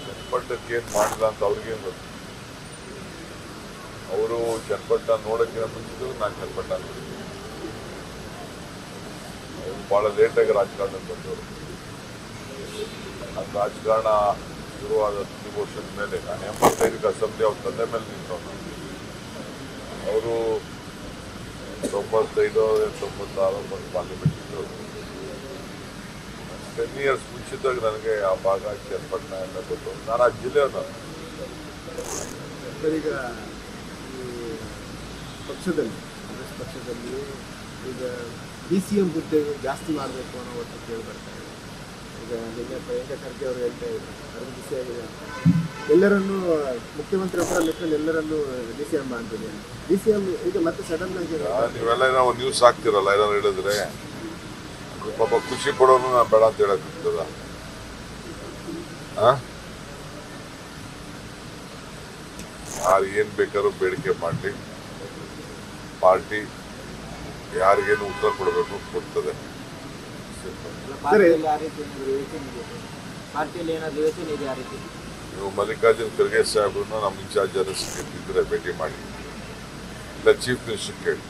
ಚನ್ನಪಟ್ಟಣಕ್ಕೆ ಏನ್ ಮಾಡಿಲ್ಲ ಅಂತ ಅವ್ರಿಗೇನು ಗೊತ್ತು. ಅವರು ಚನ್ನಪಟ್ಟಣ ನೋಡೋಕ್ಕಿಂತ ಮುಂಚಿದ್ರು ನಾನು ಚನ್ನಪಟ್ಟಣ ನೋಡಿದ್ದೀನಿ. ಅವರು ಭಾಳ ಲೇಟಾಗಿ ರಾಜಕಾರಣಕ್ಕೆ ಬಂದವರು. ನನ್ನ ರಾಜಕಾರಣ ಶುರುವಾದ 10 ವರ್ಷದ ಮೇಲೆ ನಾನು 85ಕ್ಕೆ ಅಸೆಂಬ್ಲಿ ಅವ್ರ ತಂದೆ ಮೇಲೆ ನಿಂತವನು. ಅವರು 95 96 ಬಂದು ಪಾರ್ಲಿಮೆಂಟ್ ಇದ್ದವರು. 10 ಇಯರ್ಸ್ ಮುಂಚಿತವಾಗಿ ನನಗೆ ಆ ಭಾಗ ಚನ್ನಪಟ್ಟಣ ಎಲ್ಲ ಗೊತ್ತು. ನಾನು ಆ ಜಿಲ್ಲೆಯವನು. ಈಗ ಈ ಪಕ್ಷದಲ್ಲಿ ಕಾಂಗ್ರೆಸ್ ಪಕ್ಷದಲ್ಲಿ ಈಗ DCM ಹುದ್ದೆ ಜಾಸ್ತಿ ಮಾಡಬೇಕು ಅನ್ನೋ ಒಟ್ಟು ಕೇಳಿ ಬರ್ತಾ ಇದೆ. ಈಗ ನಿನ್ನೆ ಪ್ರಿಯಾಂಕಾ ಖರ್ಗೆ ಅವರು ಹೇಳ್ತಾ ಇದ್ದಾರೆ, 6 ದಿವಸ ಆಗಿದೆ, ಎಲ್ಲರನ್ನೂ ಮುಖ್ಯಮಂತ್ರಿ ಒಬ್ಬರ ಲೆಕ್ಕದಲ್ಲಿ ಎಲ್ಲರನ್ನೂ DCM ಅಂತಿದೆ. DCM ಈಗ ಮತ್ತೆ ಸಡನ್ ಆಗಿ ನೀವೆಲ್ಲ ನಾವು ನ್ಯೂಸ್ ಹಾಕ್ತಿರಲ್ಲ, ಏನಾದ್ರು ಹೇಳಿದ್ರೆ ಪಾಪ ಖುಷಿ ಪಡೋನು ನಾನು ಬೇಡ ಅಂತ ಹೇಳಕ್ಕಿರ್ತದ. ಯಾರು ಏನ್ ಬೇಕಾದ್ರೂ ಬೇಡಿಕೆ ಮಾಡಲಿ, ಪಾರ್ಟಿ ಯಾರಿಗೇನು ಉತ್ತರ ಕೊಡಬೇಕು ಕೊಡ್ತದೆ. ನೀವು ಮಲ್ಲಿಕಾರ್ಜುನ್ ಖರ್ಗೆ ಸಾಹೇಬ್ರನ್ನ ನಮ್ಮ ಇನ್ಚಾರ್ಜ್ ಇದ್ರೆ ಭೇಟಿ ಮಾಡಿ, ಇಲ್ಲ ಚೀಫ್ ಮಿನಿಸ್ಟರ್ ಕೇಳಿ.